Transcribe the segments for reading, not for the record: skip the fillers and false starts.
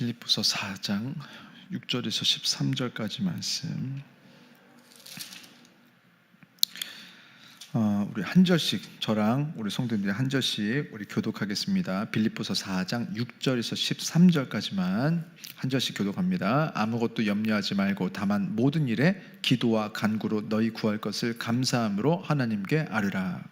빌립보서 4장 6절에서 13절까지 말씀. 우리 한 절씩, 저랑 우리 성도님들이 한 절씩 우리 교독하겠습니다. 빌립보서 4장 6절에서 13절까지만 한 절씩 교독합니다. 아무것도 염려하지 말고 다만 모든 일에 기도와 간구로 너희 구할 것을 감사함으로 하나님께 아뢰라.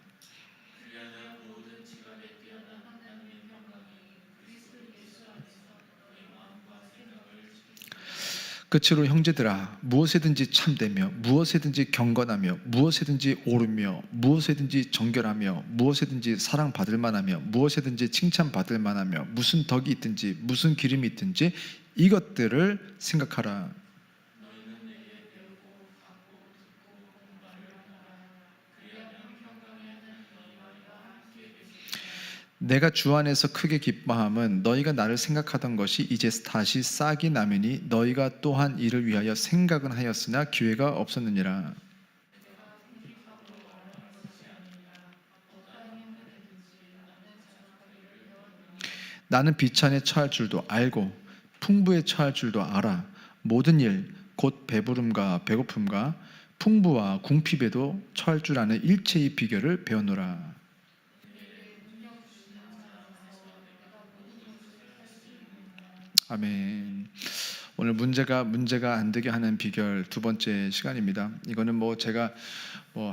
끝으로 형제들아, 무엇에든지 참되며 무엇에든지 경건하며 무엇에든지 옳으며 무엇에든지 정결하며 무엇에든지 사랑받을 만하며 무엇에든지 칭찬받을 만하며 무슨 덕이 있든지 무슨 기름이 있든지 이것들을 생각하라. 내가 주 안에서 크게 기뻐함은 너희가 나를 생각하던 것이 이제 다시 싹이 나매니 너희가 또한 이를 위하여 생각은 하였으나 기회가 없었느니라. 나는 비천에 처할 줄도 알고 풍부에 처할 줄도 알아. 모든 일 곧 배부름과 배고픔과 풍부와 궁핍에도 처할 줄 아는 일체의 비결을 배우노라. 아멘. 오늘 문제가 안 되게 하는 비결 두 번째 시간입니다. 이거는 제가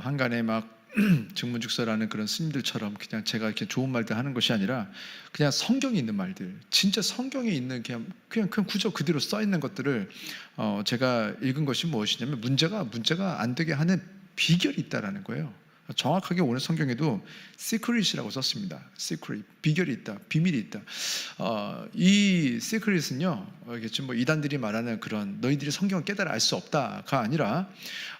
한간에 막 증문즉서라는 그런 스님들처럼 그냥 제가 이렇게 좋은 말들 하는 것이 아니라 그냥 성경에 있는 말들, 진짜 성경에 있는 그냥 구조 그대로 써 있는 것들을 제가 읽은 것이 무엇이냐면 문제가 안 되게 하는 비결이 있다라는 거예요. 정확하게 오늘 성경에도 secret이라고 썼습니다. secret, 비결이 있다, 비밀이 있다. 이 secret은요, 지금 이단들이 말하는 그런 너희들이 성경을 깨달아 알 수 없다가 아니라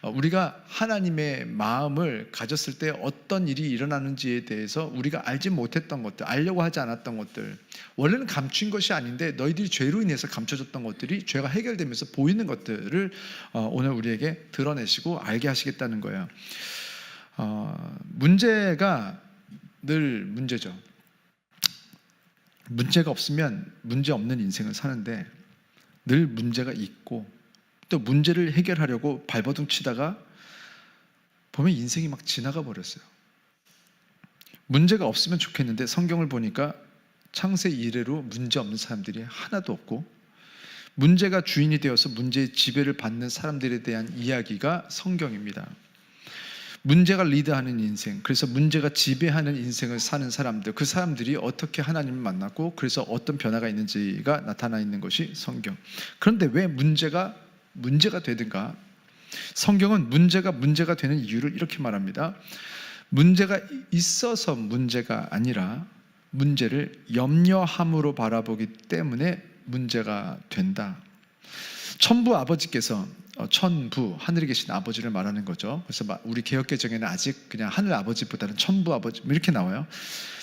우리가 하나님의 마음을 가졌을 때 어떤 일이 일어나는지에 대해서 우리가 알지 못했던 것들, 알려고 하지 않았던 것들, 원래는 감춘 것이 아닌데 너희들이 죄로 인해서 감춰졌던 것들이 죄가 해결되면서 보이는 것들을 오늘 우리에게 드러내시고 알게 하시겠다는 거예요. 문제가 늘 문제죠. 문제가 없으면 문제 없는 인생을 사는데 늘 문제가 있고 또 문제를 해결하려고 발버둥 치다가 보면 인생이 막 지나가 버렸어요. 문제가 없으면 좋겠는데 성경을 보니까 창세 이래로 문제 없는 사람들이 하나도 없고 문제가 주인이 되어서 문제의 지배를 받는 사람들에 대한 이야기가 성경입니다. 문제가 리드하는 인생, 그래서 문제가 지배하는 인생을 사는 사람들, 그 사람들이 어떻게 하나님을 만났고 그래서 어떤 변화가 있는지가 나타나 있는 것이 성경. 그런데 왜 문제가 되든가? 성경은 문제가 되는 이유를 이렇게 말합니다. 문제가 있어서 문제가 아니라 문제를 염려함으로 바라보기 때문에 문제가 된다. 천부 아버지께서 천부, 하늘에 계신 아버지를 말하는 거죠. 그래서 우리 개역개정에는 아직 그냥 하늘 아버지보다는 천부 아버지 이렇게 나와요.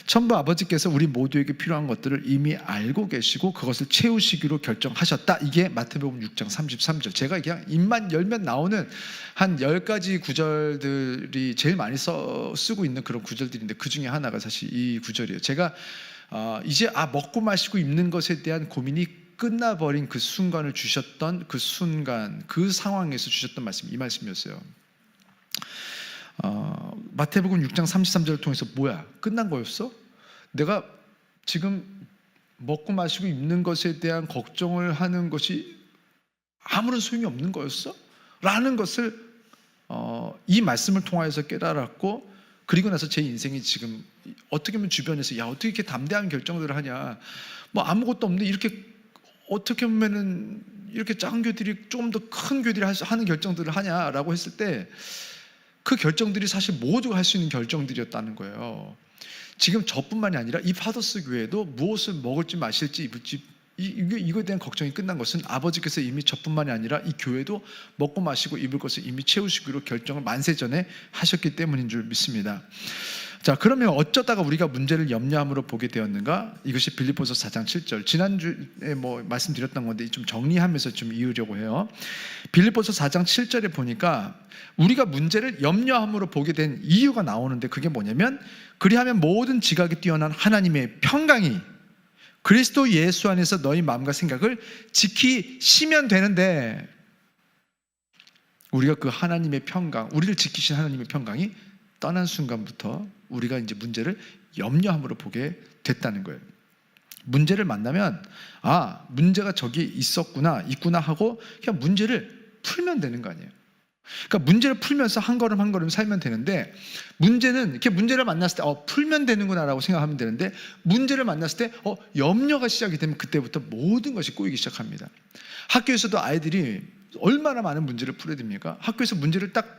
천부 아버지께서 우리 모두에게 필요한 것들을 이미 알고 계시고 그것을 채우시기로 결정하셨다. 이게 마태복음 6장 33절. 제가 그냥 입만 열면 나오는 한 10가지 구절들이 제일 많이 쓰고 있는 그런 구절들인데 그 중에 하나가 사실 이 구절이에요. 제가 이제 먹고 마시고 입는 것에 대한 고민이 끝나버린 그 순간을 주셨던 그 순간, 그 상황에서 주셨던 말씀이 이 말씀이었어요. 마태복음 6장 33절을 통해서 뭐야? 끝난 거였어? 내가 지금 먹고 마시고 입는 것에 대한 걱정을 하는 것이 아무런 소용이 없는 거였어? 라는 것을 이 말씀을 통해서 깨달았고, 그리고 나서 제 인생이 지금 어떻게 보면 주변에서 어떻게 이렇게 담대한 결정들을 하냐, 아무것도 없는데 이렇게 어떻게 보면은 이렇게 작은 교들이 조금 더 큰 교들이 하는 결정들을 하냐라고 했을 때 그 결정들이 사실 모두가 할 수 있는 결정들이었다는 거예요. 지금 저뿐만이 아니라 이 파더스 교회도 무엇을 먹을지 마실지 입을지 이거에 대한 걱정이 끝난 것은 아버지께서 이미 저뿐만이 아니라 이 교회도 먹고 마시고 입을 것을 이미 채우시기로 결정을 만세 전에 하셨기 때문인 줄 믿습니다. 자, 그러면 어쩌다가 우리가 문제를 염려함으로 보게 되었는가? 이것이 빌립보서 4장 7절. 지난주에 말씀드렸던 건데 좀 정리하면서 좀 이으려고 해요. 빌립보서 4장 7절에 보니까 우리가 문제를 염려함으로 보게 된 이유가 나오는데 그게 뭐냐면 그리하면 모든 지각이 뛰어난 하나님의 평강이 그리스도 예수 안에서 너희 마음과 생각을 지키시면 되는데, 우리가 그 하나님의 평강, 우리를 지키신 하나님의 평강이 떠난 순간부터 우리가 이제 문제를 염려함으로 보게 됐다는 거예요. 문제를 만나면 문제가 저기 있구나 하고 그냥 문제를 풀면 되는 거 아니에요. 그러니까 문제를 풀면서 한 걸음 한 걸음 살면 되는데, 문제는 이렇게 문제를 만났을 때 풀면 되는구나라고 생각하면 되는데, 문제를 만났을 때 염려가 시작이 되면 그때부터 모든 것이 꼬이기 시작합니다. 학교에서도 아이들이 얼마나 많은 문제를 풀어야 됩니까? 학교에서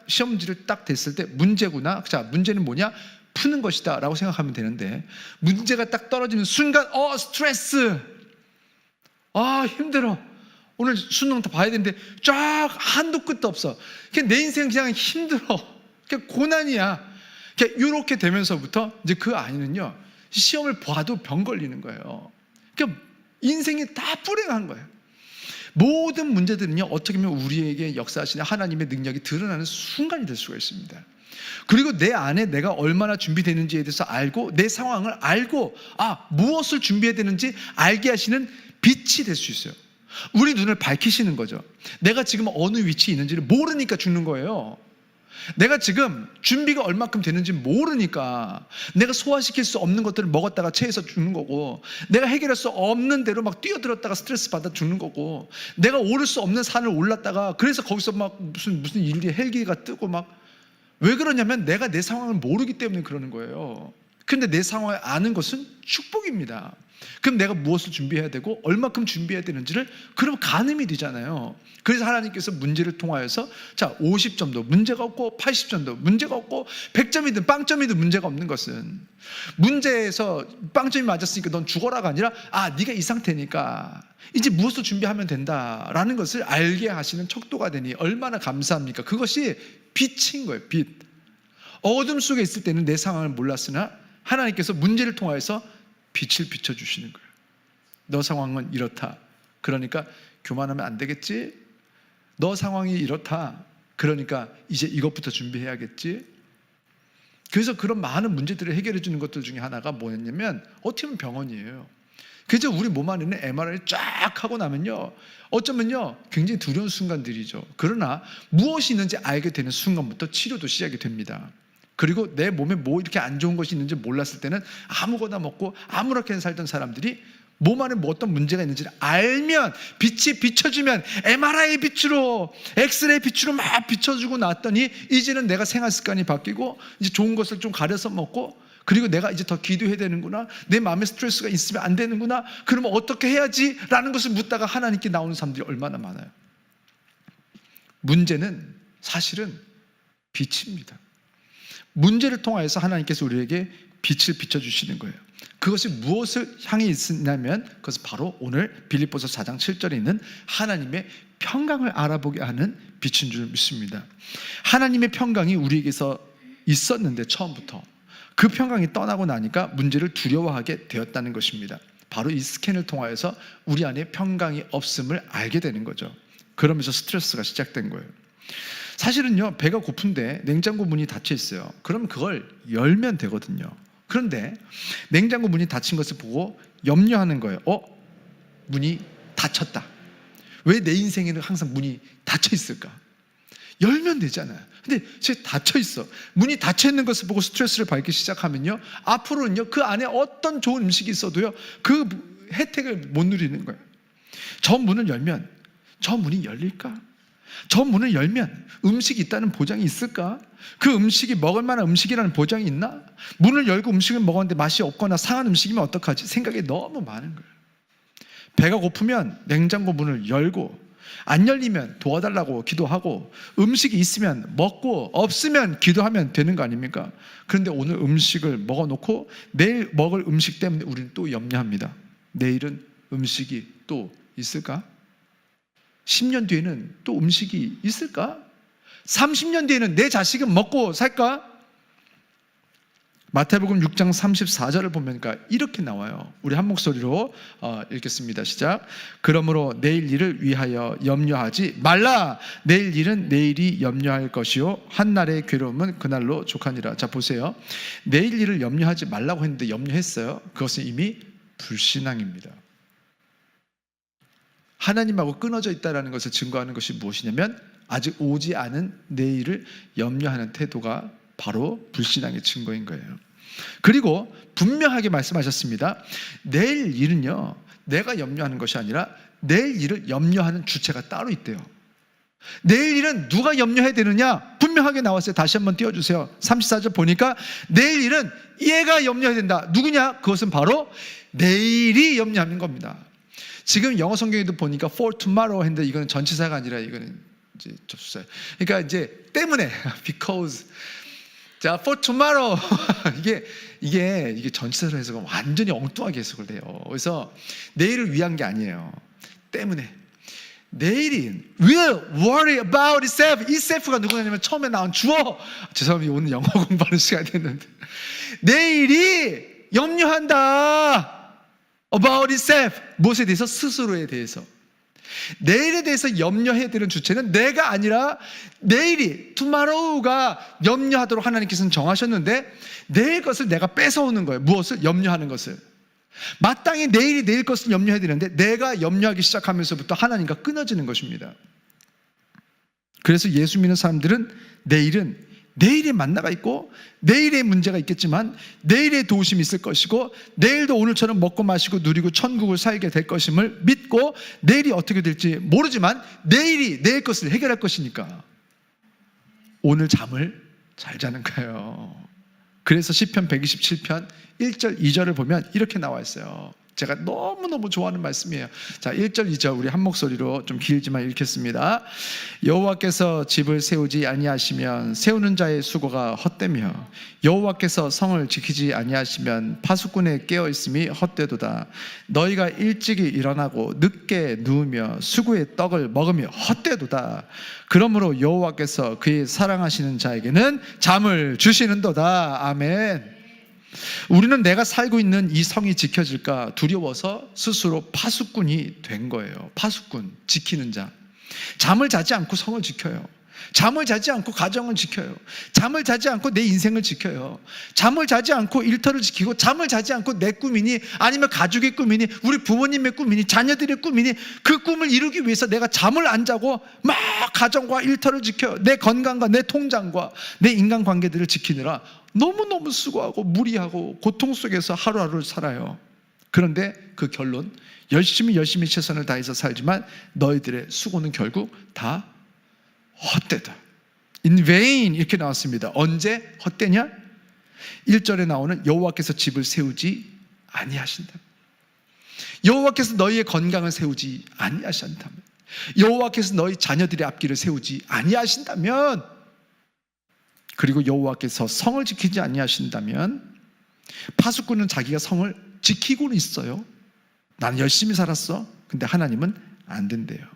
시험 문제를 딱 됐을 때 문제구나, 자 문제는 뭐냐? 푸는 것이다 라고 생각하면 되는데, 문제가 딱 떨어지는 순간 스트레스, 힘들어, 오늘 수능 다 봐야 되는데 쫙 한도 끝도 없어, 그냥 내 인생 그냥 힘들어, 그냥 고난이야, 이렇게 되면서부터 이제 그 아이는요 시험을 봐도 병 걸리는 거예요. 그러니까 인생이 다 불행한 거예요. 모든 문제들은요 어떻게 보면 우리에게 역사하시는 하나님의 능력이 드러나는 순간이 될 수가 있습니다. 그리고 내 안에 내가 얼마나 준비되는지에 대해서 알고, 내 상황을 알고 무엇을 준비해야 되는지 알게 하시는 빛이 될 수 있어요. 우리 눈을 밝히시는 거죠. 내가 지금 어느 위치에 있는지를 모르니까 죽는 거예요. 내가 지금 준비가 얼마큼 되는지 모르니까 내가 소화시킬 수 없는 것들을 먹었다가 체해서 죽는 거고, 내가 해결할 수 없는 대로 막 뛰어들었다가 스트레스 받아 죽는 거고, 내가 오를 수 없는 산을 올랐다가 그래서 거기서 막 무슨 일이 헬기가 뜨고 막, 왜 그러냐면 내가 내 상황을 모르기 때문에 그러는 거예요. 근데 내 상황을 아는 것은 축복입니다. 그럼 내가 무엇을 준비해야 되고 얼마큼 준비해야 되는지를 그럼 가늠이 되잖아요. 그래서 하나님께서 문제를 통하여서 50점도 문제가 없고 80점도 문제가 없고 100점이든 빵점이든 문제가 없는 것은, 문제에서 빵점이 맞았으니까 넌 죽어라가 아니라 네가 이 상태니까 이제 무엇을 준비하면 된다라는 것을 알게 하시는 척도가 되니 얼마나 감사합니까? 그것이 빛인 거예요. 빛. 어둠 속에 있을 때는 내 상황을 몰랐으나 하나님께서 문제를 통하여서 빛을 비춰주시는 거예요. 너 상황은 이렇다, 그러니까 교만하면 안 되겠지? 너 상황이 이렇다, 그러니까 이제 이것부터 준비해야겠지? 그래서 그런 많은 문제들을 해결해 주는 것들 중에 하나가 뭐였냐면 어떻게 보면 병원이에요. 그래서 우리 몸 안에는 MRI를 쫙 하고 나면요 어쩌면요 굉장히 두려운 순간들이죠. 그러나 무엇이 있는지 알게 되는 순간부터 치료도 시작이 됩니다. 그리고 내 몸에 뭐 이렇게 안 좋은 것이 있는지 몰랐을 때는 아무거나 먹고 아무렇게나 살던 사람들이 몸 안에 뭐 어떤 문제가 있는지를 알면, 빛이 비춰주면 MRI 빛으로, 엑스레이 빛으로 막 비춰주고 났더니 이제는 내가 생활 습관이 바뀌고 이제 좋은 것을 좀 가려서 먹고, 그리고 내가 이제 더 기도해야 되는구나, 내 마음에 스트레스가 있으면 안 되는구나, 그러면 어떻게 해야지? 라는 것을 묻다가 하나님께 나오는 사람들이 얼마나 많아요. 문제는 사실은 빛입니다. 문제를 통하여서 하나님께서 우리에게 빛을 비춰주시는 거예요. 그것이 무엇을 향해 있냐면 그것은 바로 오늘 빌립보서 4장 7절에 있는 하나님의 평강을 알아보게 하는 빛인 줄 믿습니다. 하나님의 평강이 우리에게서 있었는데 처음부터 그 평강이 떠나고 나니까 문제를 두려워하게 되었다는 것입니다. 바로 이 스캔을 통하여서 우리 안에 평강이 없음을 알게 되는 거죠. 그러면서 스트레스가 시작된 거예요. 사실은요 배가 고픈데 냉장고 문이 닫혀 있어요. 그럼 그걸 열면 되거든요. 그런데 냉장고 문이 닫힌 것을 보고 염려하는 거예요. 문이 닫혔다. 왜 내 인생에는 항상 문이 닫혀 있을까? 열면 되잖아요. 근데 지금 닫혀 있어. 문이 닫혀 있는 것을 보고 스트레스를 받기 시작하면요 앞으로는요 그 안에 어떤 좋은 음식이 있어도요 그 혜택을 못 누리는 거예요. 저 문을 열면 저 문이 열릴까? 저 문을 열면 음식이 있다는 보장이 있을까? 그 음식이 먹을 만한 음식이라는 보장이 있나? 문을 열고 음식을 먹었는데 맛이 없거나 상한 음식이면 어떡하지? 생각이 너무 많은 거예요. 배가 고프면 냉장고 문을 열고, 안 열리면 도와달라고 기도하고, 음식이 있으면 먹고 없으면 기도하면 되는 거 아닙니까? 그런데 오늘 음식을 먹어놓고 내일 먹을 음식 때문에 우리는 또 염려합니다. 내일은 음식이 또 있을까? 10년 뒤에는 또 음식이 있을까? 30년 뒤에는 내 자식은 먹고 살까? 마태복음 6장 34절을 보면 이렇게 나와요. 우리 한 목소리로 읽겠습니다. 시작. 그러므로 내일 일을 위하여 염려하지 말라. 내일 일은 내일이 염려할 것이요 한날의 괴로움은 그날로 족하니라. 자 보세요. 내일 일을 염려하지 말라고 했는데 염려했어요. 그것은 이미 불신앙입니다. 하나님하고 끊어져 있다는 것을 증거하는 것이 무엇이냐면 아직 오지 않은 내일을 염려하는 태도가 바로 불신앙의 증거인 거예요. 그리고 분명하게 말씀하셨습니다. 내일 일은요, 내가 염려하는 것이 아니라 내일 일을 염려하는 주체가 따로 있대요. 내일 일은 누가 염려해야 되느냐? 분명하게 나왔어요. 다시 한번 띄워주세요. 34절 보니까 내일 일은 얘가 염려해야 된다. 누구냐? 그것은 바로 내일이 염려하는 겁니다. 지금 영어 성경에도 보니까 for tomorrow 했는데 이거는 전치사가 아니라 이거는 이제 접수사예요. 그러니까 이제 때문에 because 자 for tomorrow 이게 전치사로 해석은 완전히 엉뚱하게 해석을 돼요. 그래서 내일을 위한 게 아니에요. 때문에 내일이 will worry about itself. itself가 누구냐면 처음에 나온 주어. 죄송합니다. 오늘 영어 공부하는 시간이 됐는데 내일이 염려한다. about itself. 무엇에 대해서? 스스로에 대해서. 내일에 대해서 염려해야 되는 주체는 내가 아니라 내일이 tomorrow가 염려하도록 하나님께서는 정하셨는데 내일 것을 내가 뺏어오는 거예요. 무엇을? 염려하는 것을. 마땅히 내일이 내일 것을 염려해야 되는데 내가 염려하기 시작하면서부터 하나님과 끊어지는 것입니다. 그래서 예수 믿는 사람들은 내일은 내일의 만나가 있고 내일의 문제가 있겠지만 내일의 도우심이 있을 것이고 내일도 오늘처럼 먹고 마시고 누리고 천국을 살게 될 것임을 믿고 내일이 어떻게 될지 모르지만 내일이 내일 것을 해결할 것이니까 오늘 잠을 잘 자는 거예요. 그래서 시편 127편 1절 2절을 보면 이렇게 나와 있어요. 제가 너무너무 좋아하는 말씀이에요. 자, 1절 2절 우리 한 목소리로 좀 길지만 읽겠습니다. 여호와께서 집을 세우지 아니하시면 세우는 자의 수고가 헛되며 여호와께서 성을 지키지 아니하시면 파수꾼의 깨어 있음이 헛되도다. 너희가 일찍이 일어나고 늦게 누우며 수구의 떡을 먹으며 헛되도다. 그러므로 여호와께서 그의 사랑하시는 자에게는 잠을 주시는도다. 아멘. 우리는 내가 살고 있는 이 성이 지켜질까 두려워서 스스로 파수꾼이 된 거예요. 파수꾼, 지키는 자. 잠을 자지 않고 성을 지켜요. 잠을 자지 않고 가정을 지켜요. 잠을 자지 않고 내 인생을 지켜요. 잠을 자지 않고 일터를 지키고 잠을 자지 않고 내 꿈이니 아니면 가족의 꿈이니 우리 부모님의 꿈이니 자녀들의 꿈이니 그 꿈을 이루기 위해서 내가 잠을 안 자고 막 가정과 일터를 지켜요. 내 건강과 내 통장과 내 인간관계들을 지키느라 너무너무 수고하고 무리하고 고통 속에서 하루하루를 살아요. 그런데 그 결론 열심히 최선을 다해서 살지만 너희들의 수고는 결국 다 헛되다. In vain 이렇게 나왔습니다. 언제 헛되냐? 1절에 나오는 여호와께서 집을 세우지 아니하신다. 여호와께서 너희의 건강을 세우지 아니하신다면 여호와께서 너희 자녀들의 앞길을 세우지 아니하신다면 그리고 여호와께서 성을 지키지 아니하신다면 파수꾼은 자기가 성을 지키고는 있어요. 나는 열심히 살았어. 근데 하나님은 안 된대요.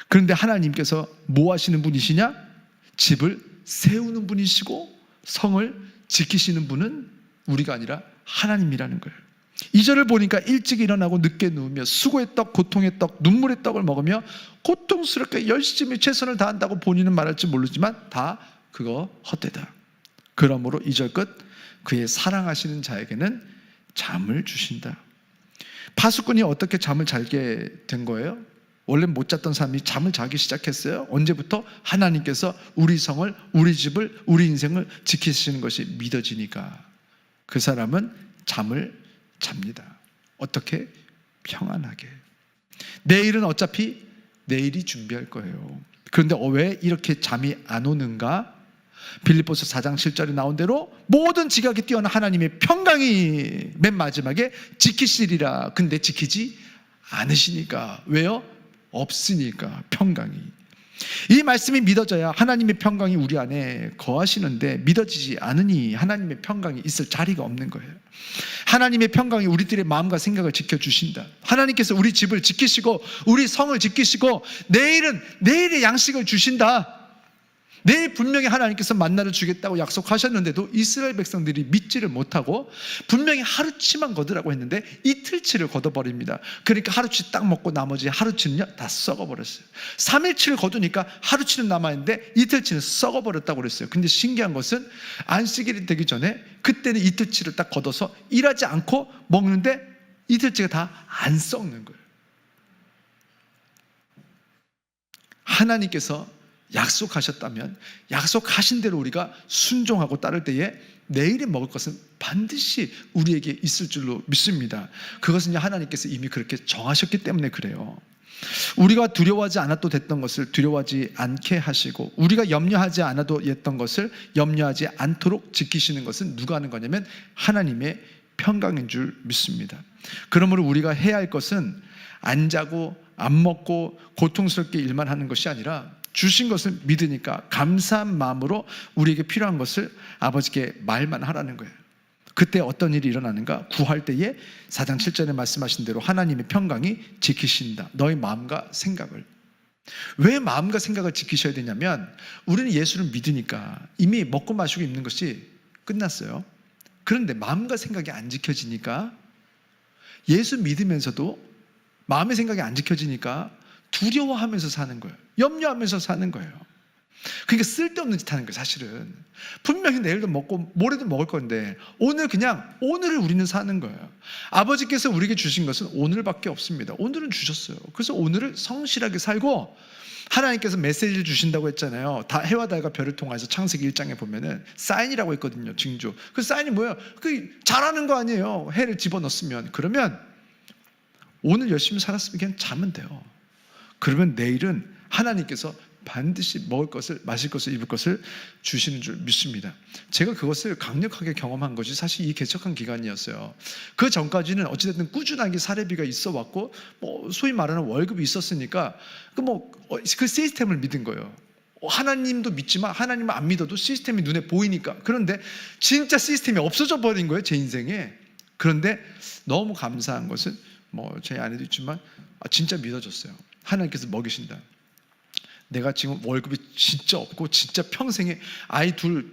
그런데 하나님께서 뭐 하시는 분이시냐? 집을 세우는 분이시고 성을 지키시는 분은 우리가 아니라 하나님이라는 거예요. 2절을 보니까 일찍 일어나고 늦게 누우며 수고의 떡, 고통의 떡, 눈물의 떡을 먹으며 고통스럽게 열심히 최선을 다한다고 본인은 말할지 모르지만 다 그거 헛되다. 그러므로 2절 끝 그의 사랑하시는 자에게는 잠을 주신다. 파수꾼이 어떻게 잠을 자게 된 거예요? 원래 못 잤던 사람이 잠을 자기 시작했어요. 언제부터? 하나님께서 우리 성을, 우리 집을, 우리 인생을 지키시는 것이 믿어지니까 그 사람은 잠을 잡니다. 어떻게? 평안하게. 내일은 어차피 내일이 준비할 거예요. 그런데 왜 이렇게 잠이 안 오는가? 빌립보서 4장 7절에 나온 대로 모든 지각이 뛰어난 하나님의 평강이 맨 마지막에 지키시리라. 근데 지키지 않으시니까. 왜요? 없으니까 평강이. 이 말씀이 믿어져야 하나님의 평강이 우리 안에 거하시는데 믿어지지 않으니 하나님의 평강이 있을 자리가 없는 거예요. 하나님의 평강이 우리들의 마음과 생각을 지켜주신다. 하나님께서 우리 집을 지키시고 우리 성을 지키시고 내일은 내일의 양식을 주신다. 내일 분명히 하나님께서 만나를 주겠다고 약속하셨는데도 이스라엘 백성들이 믿지를 못하고 분명히 하루치만 거두라고 했는데 이틀치를 거둬버립니다. 그러니까 하루치 딱 먹고 나머지 하루치는요 다 썩어버렸어요. 3일치를 거두니까 하루치는 남아있는데 이틀치는 썩어버렸다고 그랬어요. 근데 신기한 것은 안식일이 되기 전에 그때는 이틀치를 딱 걷어서 일하지 않고 먹는데 이틀치가 다 안 썩는 거예요. 하나님께서 약속하셨다면 약속하신 대로 우리가 순종하고 따를 때에 내일에 먹을 것은 반드시 우리에게 있을 줄로 믿습니다. 그것은 하나님께서 이미 그렇게 정하셨기 때문에 그래요. 우리가 두려워하지 않아도 됐던 것을 두려워하지 않게 하시고 우리가 염려하지 않아도 됐던 것을 염려하지 않도록 지키시는 것은 누가 하는 거냐면 하나님의 평강인 줄 믿습니다. 그러므로 우리가 해야 할 것은 안 자고 안 먹고 고통스럽게 일만 하는 것이 아니라 주신 것을 믿으니까 감사한 마음으로 우리에게 필요한 것을 아버지께 말만 하라는 거예요. 그때 어떤 일이 일어나는가? 구할 때에 4장 7절에 말씀하신 대로 하나님의 평강이 지키신다. 너의 마음과 생각을. 왜 마음과 생각을 지키셔야 되냐면 우리는 예수를 믿으니까 이미 먹고 마시고 입는 것이 끝났어요. 그런데 마음과 생각이 안 지켜지니까 예수 믿으면서도 마음의 생각이 안 지켜지니까 두려워하면서 사는 거예요. 염려하면서 사는 거예요. 그러니까 쓸데없는 짓 하는 거예요. 사실은 분명히 내일도 먹고 모레도 먹을 건데 오늘을 우리는 사는 거예요. 아버지께서 우리에게 주신 것은 오늘밖에 없습니다. 오늘은 주셨어요. 그래서 오늘을 성실하게 살고 하나님께서 메시지를 주신다고 했잖아요. 다 해와 달과 별을 통해서 창세기 1장에 보면은 사인이라고 했거든요. 징조. 그 사인이 뭐예요? 그 잘하는 거 아니에요. 해를 집어넣었으면. 그러면 오늘 열심히 살았으면 그냥 자면 돼요. 그러면 내일은 하나님께서 반드시 먹을 것을, 마실 것을, 입을 것을 주시는 줄 믿습니다. 제가 그것을 강력하게 경험한 것이 사실 이 개척한 기간이었어요. 그 전까지는 어찌됐든 꾸준하게 사례비가 있어 왔고, 소위 말하는 월급이 있었으니까 그 시스템을 믿은 거예요. 하나님도 믿지만 하나님을 안 믿어도 시스템이 눈에 보이니까. 그런데 진짜 시스템이 없어져 버린 거예요, 제 인생에. 그런데 너무 감사한 것은 제 아내도 있지만 진짜 믿어졌어요. 하나님께서 먹이신다. 내가 지금 월급이 진짜 없고 진짜 평생에 아이 둘,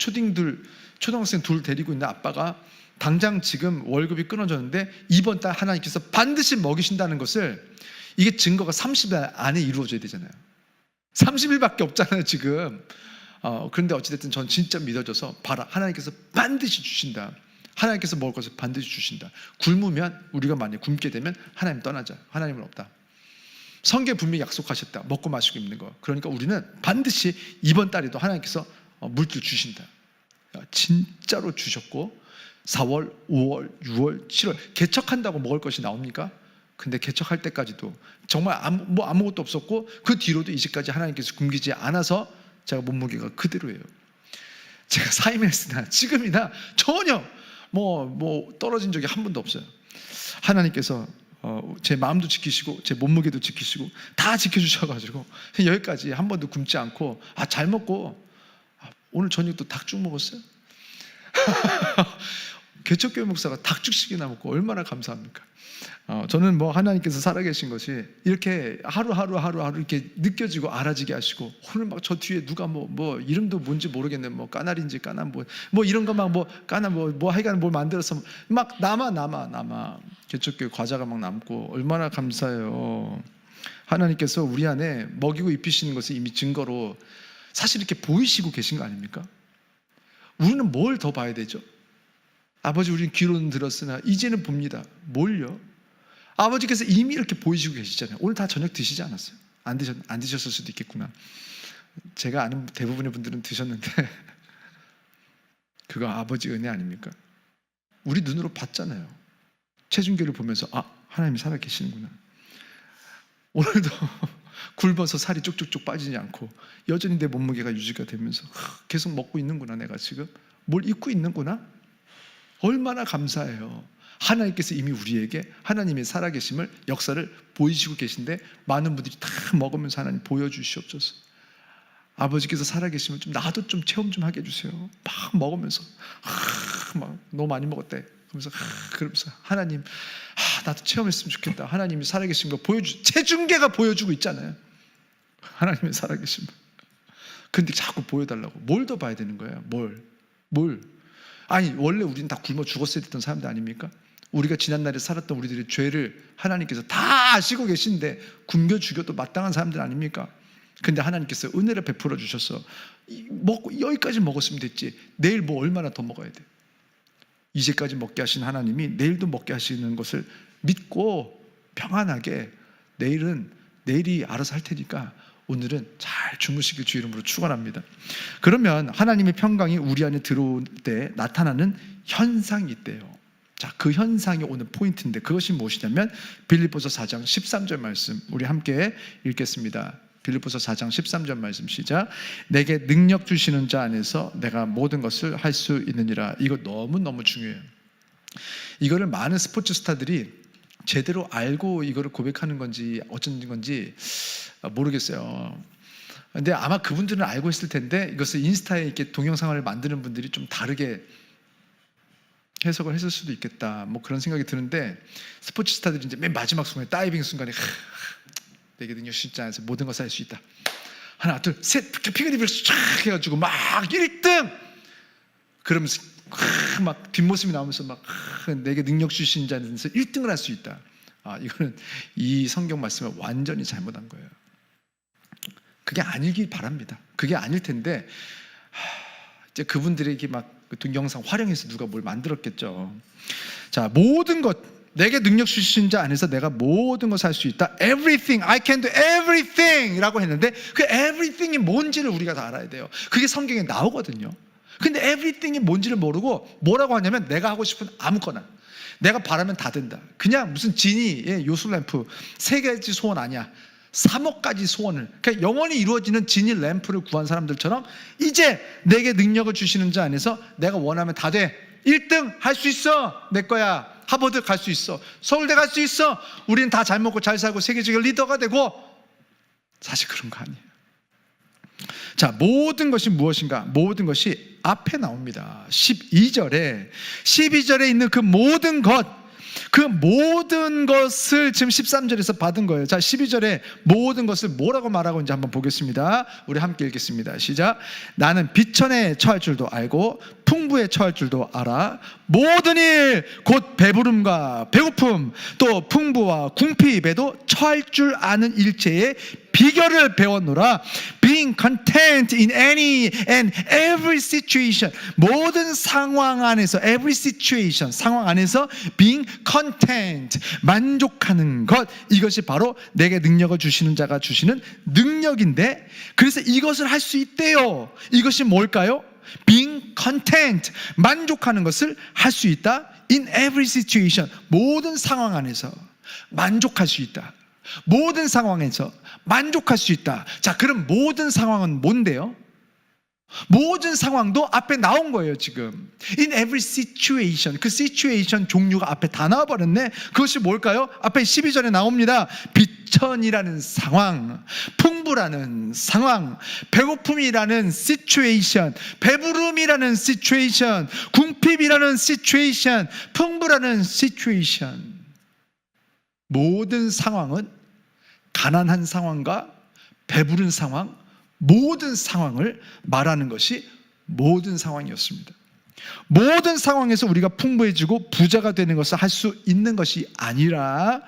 초등학생 둘 데리고 있는 아빠가 당장 지금 월급이 끊어졌는데 이번 달 하나님께서 반드시 먹이신다는 것을, 이게 증거가 30일 안에 이루어져야 되잖아요. 30일밖에 없잖아요 지금. 그런데 어찌됐든 전 진짜 믿어져서 봐라, 하나님께서 반드시 주신다. 하나님께서 먹을 것을 반드시 주신다. 굶으면, 우리가 만약 굶게 되면 하나님 떠나자. 하나님은 없다. 성경에 분명히 약속하셨다. 먹고 마시고 입는 거. 그러니까 우리는 반드시 이번 달에도 하나님께서 물질 주신다. 진짜로 주셨고 4월, 5월, 6월, 7월 개척한다고 먹을 것이 나옵니까? 근데 개척할 때까지도 정말 아무것도 없었고 그 뒤로도 이제까지 하나님께서 굶기지 않아서 제가 몸무게가 그대로예요. 제가 사임했으나 지금이나 전혀 떨어진 적이 한 번도 없어요. 하나님께서 제 마음도 지키시고 제 몸무게도 지키시고 다 지켜주셔가지고 여기까지 한 번도 굶지 않고 잘 먹고 오늘 저녁도 닭죽 먹었어요. 개척교회 목사가 닭죽씩이나 먹고 얼마나 감사합니까? 저는 하나님께서 살아계신 것이 이렇게 하루하루 이렇게 느껴지고 알아지게 하시고, 오늘 저 뒤에 누가 이름도 뭔지 모르겠네, 까나리인지 까나 이런 거 까나 하여간 뭘 만들어서 막 남아 개척교회 과자가 막 남고 얼마나 감사해요. 하나님께서 우리 안에 먹이고 입히시는 것을 이미 증거로 사실 이렇게 보이시고 계신 거 아닙니까? 우리는 뭘 더 봐야 되죠? 아버지, 우리는 귀로는 들었으나 이제는 봅니다. 뭘요? 아버지께서 이미 이렇게 보이시고 계시잖아요. 오늘 다 저녁 드시지 않았어요? 안 드셨을 수도 있겠구나. 제가 아는 대부분의 분들은 드셨는데 그거 아버지 은혜 아닙니까? 우리 눈으로 봤잖아요. 체중계를 보면서 하나님이 살아계시는구나. 오늘도 굶어서 살이 쭉쭉쭉 빠지지 않고 여전히 내 몸무게가 유지가 되면서 계속 먹고 있는구나. 내가 지금 뭘 잊고 있는구나. 얼마나 감사해요. 하나님께서 이미 우리에게 하나님의 살아계심을, 역사를 보이시고 계신데 많은 분들이 다 먹으면서 하나님 보여주시옵소서. 아버지께서 살아계심을 나도 좀 체험 좀 하게 해주세요. 막 먹으면서 너무 많이 먹었대. 그러면서 하나님, 나도 체험했으면 좋겠다. 하나님이 살아계신 거 체중계가 보여주고 있잖아요. 하나님의 살아계심을. 근데 자꾸 보여달라고. 뭘 더 봐야 되는 거예요? 뭘? 아니 원래 우리는 다 굶어 죽었어야 됐던 사람들 아닙니까? 우리가 지난날에 살았던 우리들의 죄를 하나님께서 다 아시고 계신데 굶겨 죽여도 마땅한 사람들 아닙니까? 근데 하나님께서 은혜를 베풀어 주셔서 먹고 여기까지 먹었으면 됐지, 내일 뭐 얼마나 더 먹어야 돼? 이제까지 먹게 하신 하나님이 내일도 먹게 하시는 것을 믿고 평안하게 내일이 알아서 할 테니까 오늘은 잘 주무시길 주 이름으로 축원합니다. 그러면 하나님의 평강이 우리 안에 들어올 때 나타나는 현상이 있대요. 자, 그 현상이 오늘 포인트인데 그것이 무엇이냐면 빌립보서 4장 13절 말씀 우리 함께 읽겠습니다. 빌립보서 4장 13절 말씀 시작. 내게 능력 주시는 자 안에서 내가 모든 것을 할 수 있느니라. 이거 너무너무 중요해요. 이거를 많은 스포츠 스타들이 제대로 알고 이거를 고백하는 건지 어쩐 건지 모르겠어요. 근데 아마 그분들은 알고 있을 텐데 이것을 인스타에 이렇게 동영상을 만드는 분들이 좀 다르게 해석을 했을 수도 있겠다, 뭐 그런 생각이 드는데, 스포츠 스타들이 이제 맨 마지막 순간에 다이빙 순간에 내게 능력 주시지 않아서 모든 것을 할 수 있다, 하나 둘 셋 피그니비를 쫙 해가지고 막 1등 그러면서 막 뒷모습이 나오면서 막 내게 능력 주신 자에서 1등을 할 수 있다. 이거는 이 성경 말씀을 완전히 잘못한 거예요. 그게 아니길 바랍니다. 그게 아닐 텐데 이제 그분들에게 막 동영상 활용해서 누가 뭘 만들었겠죠. 자, 모든 것 내게 능력 주신 자 안에서 내가 모든 것을 할 수 있다. Everything, I can do everything 이라고 했는데 그 everything이 뭔지를 우리가 다 알아야 돼요. 그게 성경에 나오거든요. 근데 everything이 뭔지를 모르고 뭐라고 하냐면 내가 하고 싶은 아무거나, 내가 바라면 다 된다. 그냥 무슨 지니의 요술램프 3가지 소원 아니야, 3억 가지 소원을, 그러니까 영원히 이루어지는 지니 램프를 구한 사람들처럼 이제 내게 능력을 주시는 자 안에서 내가 원하면 다 돼. 1등 할 수 있어. 내 거야. 하버드 갈 수 있어. 서울대 갈 수 있어. 우리는 다 잘 먹고 잘 살고 세계적인 리더가 되고. 사실 그런 거 아니에요. 자, 모든 것이 무엇인가? 모든 것이 앞에 나옵니다. 12절에 있는 그 모든 것을 지금 13절에서 받은 거예요. 자, 12절에 모든 것을 뭐라고 말하고 있는지 한번 보겠습니다. 우리 함께 읽겠습니다. 시작. 나는 비천에 처할 줄도 알고 풍부에 처할 줄도 알아. 모든 일 곧 배부름과 배고픔 또 풍부와 궁핍에도 처할 줄 아는 일체의 비결을 배웠노라. Being content in any and every situation. 모든 상황 안에서, every situation, 상황 안에서 being content, 만족하는 것, 이것이 바로 내게 능력을 주시는 자가 주시는 능력인데, 그래서 이것을 할 수 있대요. 이것이 뭘까요? Being content, 만족하는 것을 할 수 있다. In every situation, 모든 상황 안에서 만족할 수 있다. 모든 상황에서 만족할 수 있다. 자, 그럼 모든 상황은 뭔데요? 모든 상황도 앞에 나온 거예요. 지금 in every situation, 그 situation 종류가 앞에 다 나와버렸네. 그것이 뭘까요? 앞에 12절에 나옵니다. 비천이라는 상황, 풍부라는 상황, 배고픔이라는 situation, 배부름이라는 situation, 궁핍이라는 situation, 풍부라는 situation. 모든 상황은 가난한 상황과 배부른 상황, 모든 상황을 말하는 것이 모든 상황이었습니다. 모든 상황에서 우리가 풍부해지고 부자가 되는 것을 할 수 있는 것이 아니라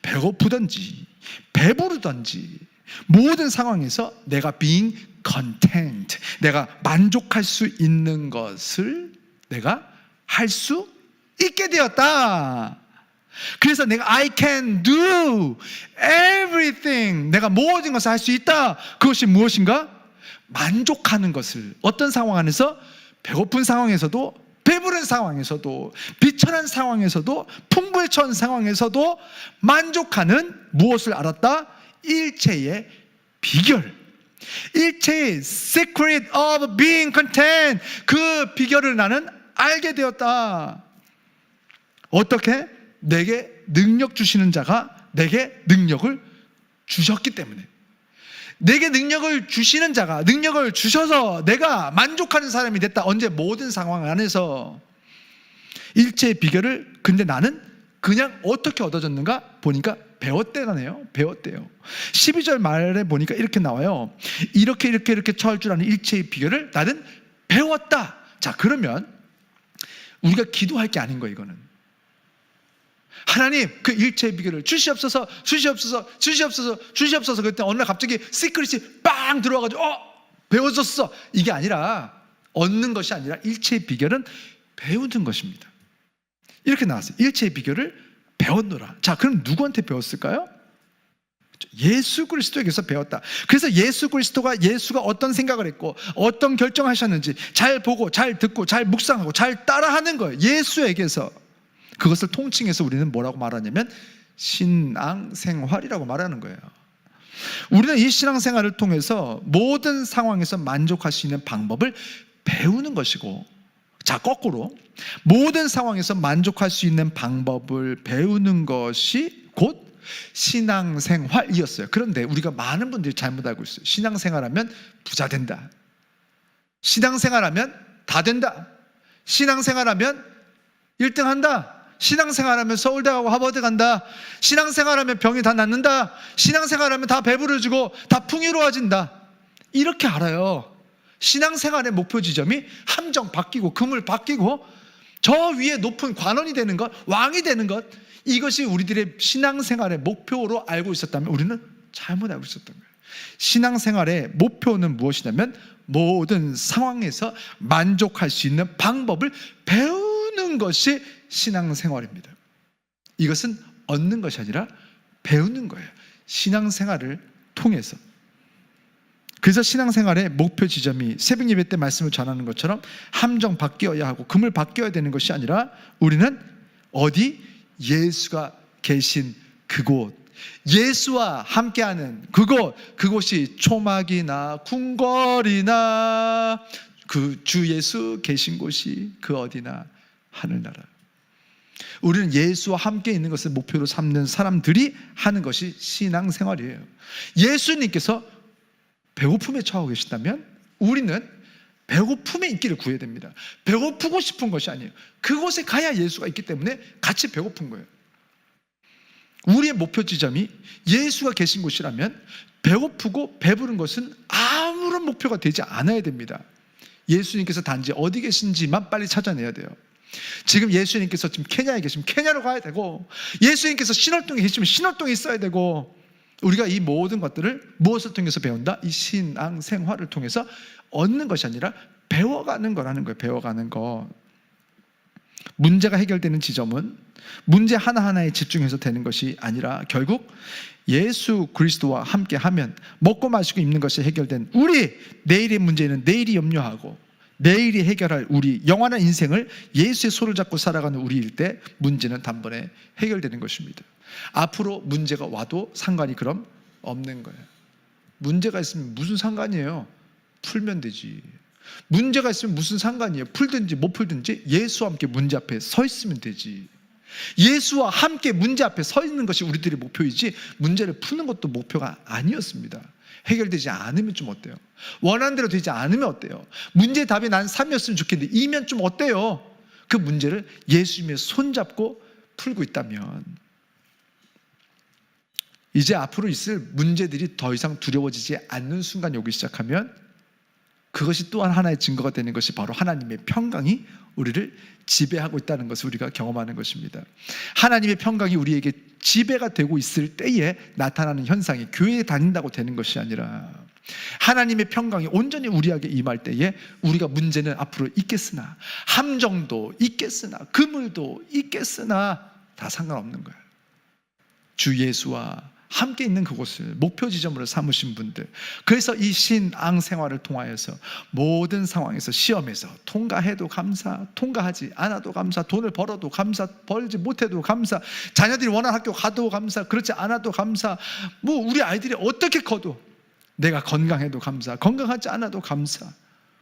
배고프든지 배부르든지 모든 상황에서 내가 being content, 내가 만족할 수 있는 것을 내가 할 수 있게 되었다. 그래서 내가 I can do everything, 내가 모든 것을 할 수 있다. 그것이 무엇인가? 만족하는 것을, 어떤 상황 안에서? 배고픈 상황에서도 배부른 상황에서도 비천한 상황에서도 풍부에 처한 상황에서도 만족하는 무엇을 알았다? 일체의 비결, 일체의 secret of being content, 그 비결을 나는 알게 되었다. 어떻게? 내게 능력 주시는 자가 내게 능력을 주셨기 때문에. 내게 능력을 주시는 자가 능력을 주셔서 내가 만족하는 사람이 됐다. 언제? 모든 상황 안에서. 일체의 비결을, 근데 나는 그냥 어떻게 얻어졌는가 보니까 배웠대라네요. 배웠대요. 12절 말에 보니까 이렇게 나와요. 이렇게 처할 줄 아는 일체의 비결을 나는 배웠다. 자, 그러면 우리가 기도할 게 아닌 거예요. 이거는 하나님 그 일체의 비결을 주시옵소서, 주시옵소서, 주시옵소서, 주시옵소서. 그때 어느 날 갑자기 시크릿이 빵 들어와가지고 배워졌어. 이게 아니라, 얻는 것이 아니라 일체의 비결은 배우는 것입니다. 이렇게 나왔어요. 일체의 비결을 배웠노라. 자, 그럼 누구한테 배웠을까요? 예수 그리스도에게서 배웠다. 그래서 예수 그리스도가, 예수가 어떤 생각을 했고 어떤 결정하셨는지 잘 보고 잘 듣고 잘 묵상하고 잘 따라하는 거예요. 예수에게서. 그것을 통칭해서 우리는 뭐라고 말하냐면 신앙생활이라고 말하는 거예요. 우리는 이 신앙생활을 통해서 모든 상황에서 만족할 수 있는 방법을 배우는 것이고, 자, 거꾸로 모든 상황에서 만족할 수 있는 방법을 배우는 것이 곧 신앙생활이었어요. 그런데 우리가 많은 분들이 잘못 알고 있어요. 신앙생활하면 부자 된다. 신앙생활하면 다 된다. 신앙생활하면 1등 한다. 신앙생활하면 서울대 가고 하버드 간다. 신앙생활하면 병이 다 낫는다. 신앙생활하면 다 배부러지고 다 풍요로워진다. 이렇게 알아요. 신앙생활의 목표 지점이 함정 바뀌고 그물 바뀌고 저 위에 높은 관원이 되는 것, 왕이 되는 것, 이것이 우리들의 신앙생활의 목표로 알고 있었다면 우리는 잘못 알고 있었던 거예요. 신앙생활의 목표는 무엇이냐면 모든 상황에서 만족할 수 있는 방법을 배우는 것이 신앙생활입니다. 이것은 얻는 것이 아니라 배우는 거예요. 신앙생활을 통해서. 그래서 신앙생활의 목표 지점이 새벽 예배 때 말씀을 전하는 것처럼 함정 바뀌어야 하고 금을 바뀌어야 되는 것이 아니라 우리는 어디? 예수가 계신 그곳, 예수와 함께하는 그곳, 그곳이 초막이나 궁궐이나 그 주 예수 계신 곳이 그 어디나 하늘나라. 우리는 예수와 함께 있는 것을 목표로 삼는 사람들이 하는 것이 신앙생활이에요. 예수님께서 배고픔에 처하고 계신다면 우리는 배고픔의 인기를 구해야 됩니다. 배고프고 싶은 것이 아니에요. 그곳에 가야 예수가 있기 때문에 같이 배고픈 거예요. 우리의 목표 지점이 예수가 계신 곳이라면 배고프고 배부른 것은 아무런 목표가 되지 않아야 됩니다. 예수님께서 단지 어디 계신지만 빨리 찾아내야 돼요. 지금 예수님께서 지금 케냐에 계시면 케냐로 가야 되고, 예수님께서 신월동에 계시면 신월동에 있어야 되고, 우리가 이 모든 것들을 무엇을 통해서 배운다? 이 신앙생활을 통해서 얻는 것이 아니라 배워가는 거라는 거예요. 배워가는 거. 문제가 해결되는 지점은 문제 하나하나에 집중해서 되는 것이 아니라 결국 예수 그리스도와 함께하면 먹고 마시고 입는 것이 해결된 우리 내일의 문제는 내일이 염려하고 내일이 해결할 우리 영원한 인생을 예수의 손을 잡고 살아가는 우리일 때 문제는 단번에 해결되는 것입니다. 앞으로 문제가 와도 상관이 그럼 없는 거예요. 문제가 있으면 무슨 상관이에요? 풀면 되지. 문제가 있으면 무슨 상관이에요? 풀든지 못 풀든지 예수와 함께 문제 앞에 서 있으면 되지. 예수와 함께 문제 앞에 서 있는 것이 우리들의 목표이지 문제를 푸는 것도 목표가 아니었습니다. 해결되지 않으면 좀 어때요? 원하는 대로 되지 않으면 어때요? 문제의 답이 난 3이었으면 좋겠는데 2면 좀 어때요? 그 문제를 예수님의 손잡고 풀고 있다면 이제 앞으로 있을 문제들이 더 이상 두려워지지 않는 순간이 오기 시작하면 그것이 또한 하나의 증거가 되는 것이 바로 하나님의 평강이 우리를 지배하고 있다는 것을 우리가 경험하는 것입니다. 하나님의 평강이 우리에게 지배가 되고 있을 때에 나타나는 현상이 교회에 다닌다고 되는 것이 아니라 하나님의 평강이 온전히 우리에게 임할 때에 우리가 문제는 앞으로 있겠으나 함정도 있겠으나 그물도 있겠으나 다 상관없는 거예요. 주 예수와 함께 있는 그곳을 목표 지점으로 삼으신 분들, 그래서 이 신앙생활을 통하여서 모든 상황에서 시험에서 통과해도 감사, 통과하지 않아도 감사, 돈을 벌어도 감사, 벌지 못해도 감사, 자녀들이 원하는 학교 가도 감사, 그렇지 않아도 감사, 뭐 우리 아이들이 어떻게 커도 내가 건강해도 감사, 건강하지 않아도 감사,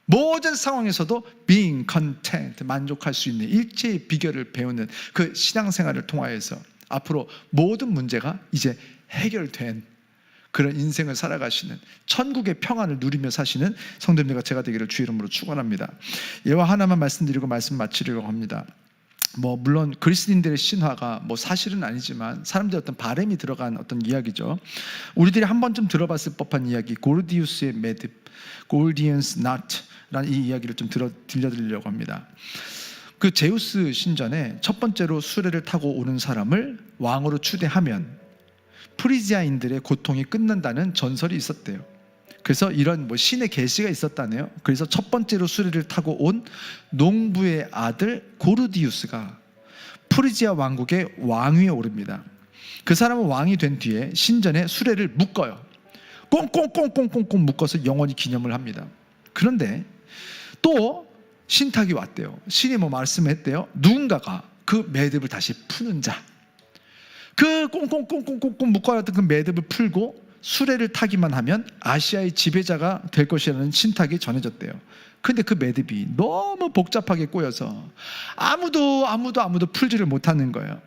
모든 상황에서도 being content, 만족할 수 있는 일체의 비결을 배우는 그 신앙생활을 통하여서 앞으로 모든 문제가 이제 해결된 그런 인생을 살아가시는 천국의 평안을 누리며 사시는 성도님들과 제가 되기를 주의 이름으로 축원합니다. 예와 하나만 말씀드리고 말씀 마치려고 합니다. 물론 그리스인들의 신화가 사실은 아니지만 사람들의 어떤 바램이 들어간 어떤 이야기죠. 우리들이 한 번쯤 들어봤을 법한 이야기, 고르디우스의 매듭, 골디언스 낫라는 이 이야기를 좀 들려드리려고 합니다. 그 제우스 신전에 첫 번째로 수레를 타고 오는 사람을 왕으로 추대하면 프리지아인들의 고통이 끝난다는 전설이 있었대요. 그래서 이런 신의 계시가 있었다네요. 그래서 첫 번째로 수레를 타고 온 농부의 아들 고르디우스가 프리지아 왕국의 왕위에 오릅니다. 그 사람은 왕이 된 뒤에 신전에 수레를 묶어요. 꽁꽁꽁꽁꽁꽁 묶어서 영원히 기념을 합니다. 그런데 또 신탁이 왔대요. 신이 말씀했대요. 누군가가 그 매듭을 다시 푸는 자, 그 꽁꽁꽁꽁꽁꽁 묶어놨던 그 매듭을 풀고 수레를 타기만 하면 아시아의 지배자가 될 것이라는 신탁이 전해졌대요. 근데 그 매듭이 너무 복잡하게 꼬여서 아무도 풀지를 못하는 거예요.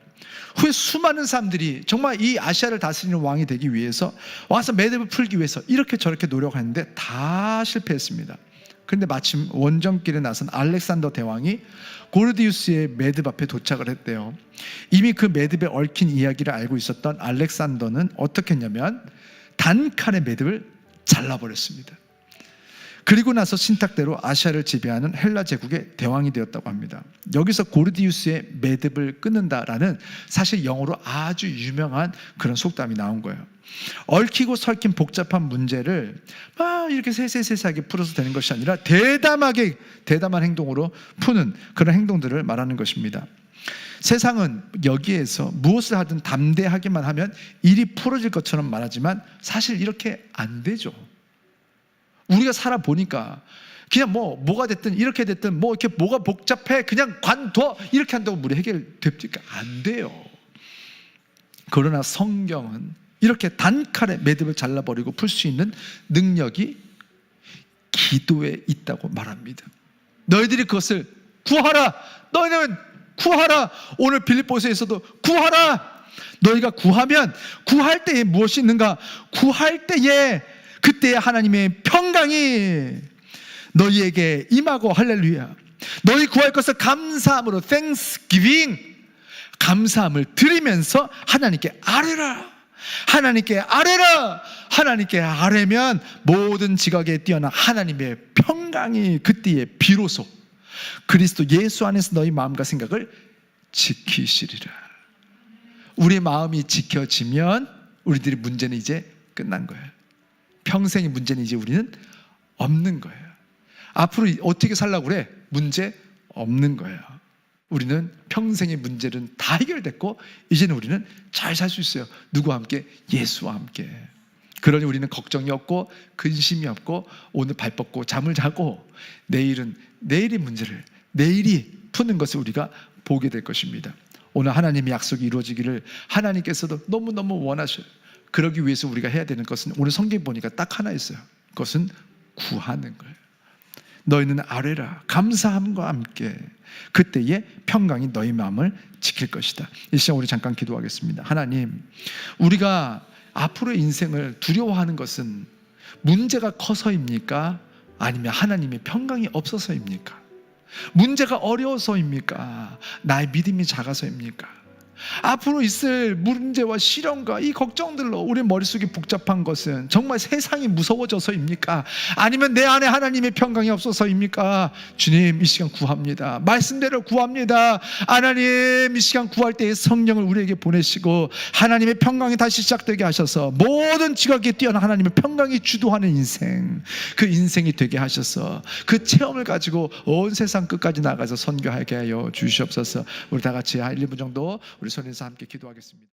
후에 수많은 사람들이 정말 이 아시아를 다스리는 왕이 되기 위해서 와서 매듭을 풀기 위해서 이렇게 저렇게 노력하는데 다 실패했습니다. 그런데 마침 원정길에 나선 알렉산더 대왕이 고르디우스의 매듭 앞에 도착을 했대요. 이미 그 매듭에 얽힌 이야기를 알고 있었던 알렉산더는 어떻게 했냐면 단칼에 매듭을 잘라버렸습니다. 그리고 나서 신탁대로 아시아를 지배하는 헬라 제국의 대왕이 되었다고 합니다. 여기서 고르디우스의 매듭을 끊는다라는 사실 영어로 아주 유명한 그런 속담이 나온 거예요. 얽히고 설킨 복잡한 문제를 막 이렇게 세세하게 풀어서 되는 것이 아니라 대담한 행동으로 푸는 그런 행동들을 말하는 것입니다. 세상은 여기에서 무엇을 하든 담대하게만 하면 일이 풀어질 것처럼 말하지만 사실 이렇게 안 되죠. 우리가 살아보니까 그냥 뭐가 됐든 이렇게 됐든 이렇게 뭐가 복잡해 그냥 관둬 이렇게 한다고 물이 해결됩니까? 안 돼요. 그러나 성경은 이렇게 단칼에 매듭을 잘라버리고 풀 수 있는 능력이 기도에 있다고 말합니다. 너희들이 그것을 구하라. 너희는 구하라. 오늘 빌립보서에서도 구하라. 너희가 구하면 구할 때에 무엇이 있는가? 구할 때에 그때에 하나님의 평강이 너희에게 임하고 할렐루야. 너희 구할 것을 감사함으로 thanksgiving 감사함을 드리면서 하나님께 아뢰라. 하나님께 아뢰라. 하나님께 아뢰면 모든 지각에 뛰어난 하나님의 평강이 그때에 비로소 그리스도 예수 안에서 너희 마음과 생각을 지키시리라. 우리 마음이 지켜지면 우리들의 문제는 이제 끝난 거예요. 평생의 문제는 이제 우리는 없는 거예요. 앞으로 어떻게 살라고 그래? 문제 없는 거예요. 우리는 평생의 문제는 다 해결됐고 이제는 우리는 잘 살 수 있어요. 누구와 함께? 예수와 함께. 그러니 우리는 걱정이 없고 근심이 없고 오늘 발 뻗고 잠을 자고 내일의 문제를 내일이 푸는 것을 우리가 보게 될 것입니다. 오늘 하나님의 약속이 이루어지기를 하나님께서도 너무너무 원하셔요. 그러기 위해서 우리가 해야 되는 것은 오늘 성경 보니까 딱 하나 있어요. 그것은 구하는 거예요. 너희는 아뢰라. 감사함과 함께 그때의 평강이 너희 마음을 지킬 것이다. 이 시간 우리 잠깐 기도하겠습니다. 하나님, 우리가 앞으로의 인생을 두려워하는 것은 문제가 커서입니까? 아니면 하나님의 평강이 없어서입니까? 문제가 어려워서입니까? 나의 믿음이 작아서입니까? 앞으로 있을 문제와 시련과 이 걱정들로 우리 머릿속이 복잡한 것은 정말 세상이 무서워져서입니까? 아니면 내 안에 하나님의 평강이 없어서입니까? 주님, 이 시간 구합니다. 말씀대로 구합니다. 하나님, 이 시간 구할 때에 성령을 우리에게 보내시고 하나님의 평강이 다시 시작되게 하셔서 모든 지각에 뛰어난 하나님의 평강이 주도하는 인생, 그 인생이 되게 하셔서 그 체험을 가지고 온 세상 끝까지 나가서 선교하게 하여 주시옵소서. 우리 다 같이 1, 2분 정도 우리 손에서 함께 기도하겠습니다.